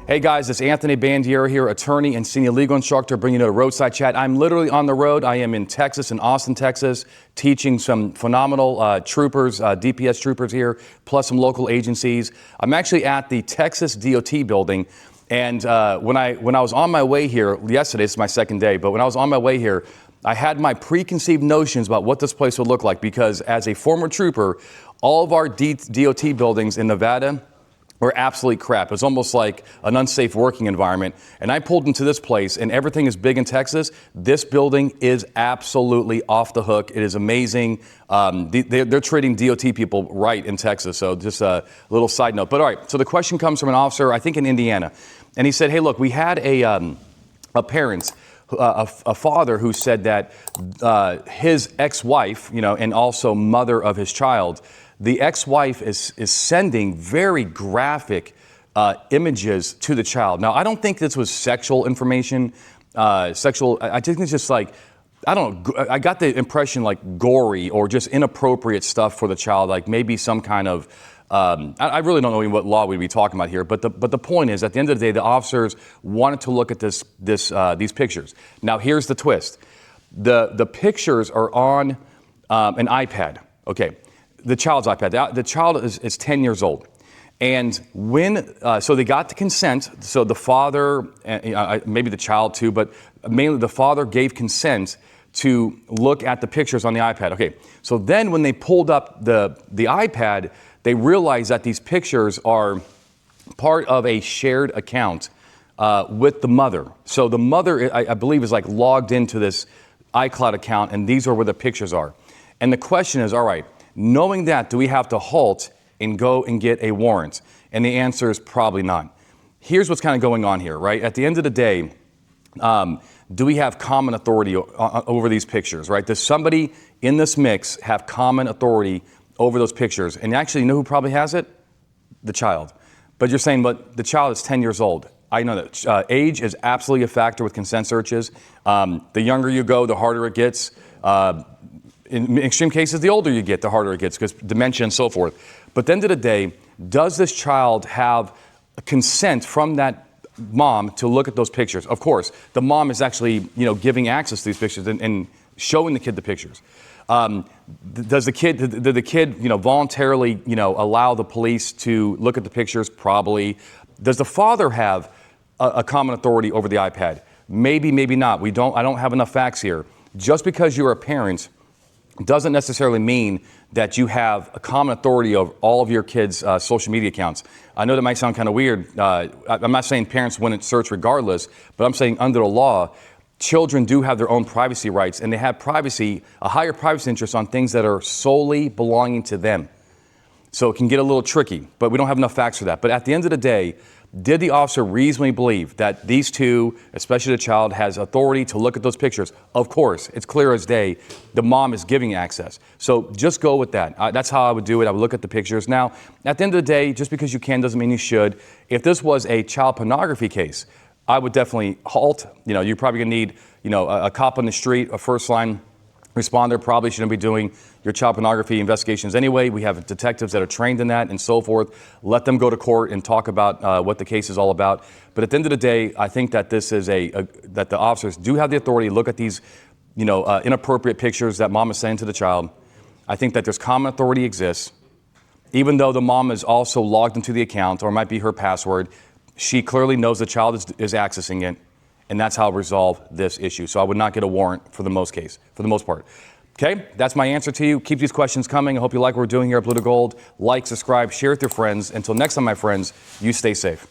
Hey guys, it's Anthony Bandiero here, attorney and senior legal instructor, bringing you to Roadside Chat. I'm literally on the road. I am in Texas, in Austin, Texas, teaching some phenomenal troopers, DPS troopers here, plus some local agencies. I'm actually at the Texas DOT building, and when I was on my way here yesterday, it's my second day, but when I was on my way here, I had my preconceived notions about what this place would look like because as a former trooper, all of our DOT buildings in Nevada were absolutely crap. It was almost like an unsafe working environment. And I pulled into this place, and everything is big in Texas. This building is absolutely off the hook. It is amazing. They're treating DOT people right in Texas. So just a little side note. But all right, so the question comes from an officer, I think in Indiana. And he said, hey, look, we had a parent, a father who said that his ex-wife, and also mother of his child, the ex-wife is sending very graphic images to the child. Now, I don't think this was sexual information, I think it's just like, I don't know, I got the impression like gory or just inappropriate stuff for the child, like maybe some kind of, I really don't know what law we'd be talking about here, but the point is, at the end of the day, the officers wanted to look at these pictures. Now, here's the twist. The pictures are on an iPad, okay? The child's iPad. The child is 10 years old. And so they got the consent. So the father, maybe the child too, but mainly the father gave consent to look at the pictures on the iPad. Okay. So then when they pulled up the iPad, they realized that these pictures are part of a shared account with the mother. So the mother, I believe, is like logged into this iCloud account, and these are where the pictures are. And the question is, all right, knowing that, do we have to halt and go and get a warrant? And the answer is probably not. Here's what's kind of going on here, right? At the end of the day, do we have common authority over these pictures, right? Does somebody in this mix have common authority over those pictures? And actually, you know who probably has it? The child. But you're saying, but the child is 10 years old. I know that age is absolutely a factor with consent searches. The younger you go, the harder it gets. In extreme cases, the older you get, the harder it gets because dementia and so forth. But at the end of the day, does this child have consent from that mom to look at those pictures? Of course, the mom is actually, giving access to these pictures and showing the kid the pictures. Did the kid, voluntarily, allow the police to look at the pictures? Probably. Does the father have a common authority over the iPad? Maybe, maybe not. I don't have enough facts here. Just because you're a parent doesn't necessarily mean that you have a common authority over all of your kids' social media accounts. I know that might sound kind of weird. I'm not saying parents wouldn't search regardless, but I'm saying under the law, children do have their own privacy rights, and they have a higher privacy interest on things that are solely belonging to them. So it can get a little tricky, but we don't have enough facts for that. But at the end of the day, did the officer reasonably believe that these two, especially the child, has authority to look at those pictures? Of course, it's clear as day. The mom is giving access. So just go with that. That's how I would do it. I would look at the pictures. Now, at the end of the day, just because you can doesn't mean you should. If this was a child pornography case, I would definitely halt. You're probably going to need, a cop on the street, a first line responder. Probably shouldn't be doing your child pornography investigations anyway. We have detectives that are trained in that and so forth. Let them go to court and talk about what the case is all about. But at the end of the day, I think that this is that the officers do have the authority to look at these, inappropriate pictures that mom is sending to the child. I think that there's common authority exists. Even though the mom is also logged into the account, or it might be her password, she clearly knows the child is accessing it. And that's how I'll resolve this issue. So I would not get a warrant for the most part. Okay, that's my answer to you. Keep these questions coming. I hope you like what we're doing here at Blue to Gold. Like, subscribe, share with your friends. Until next time, my friends, you stay safe.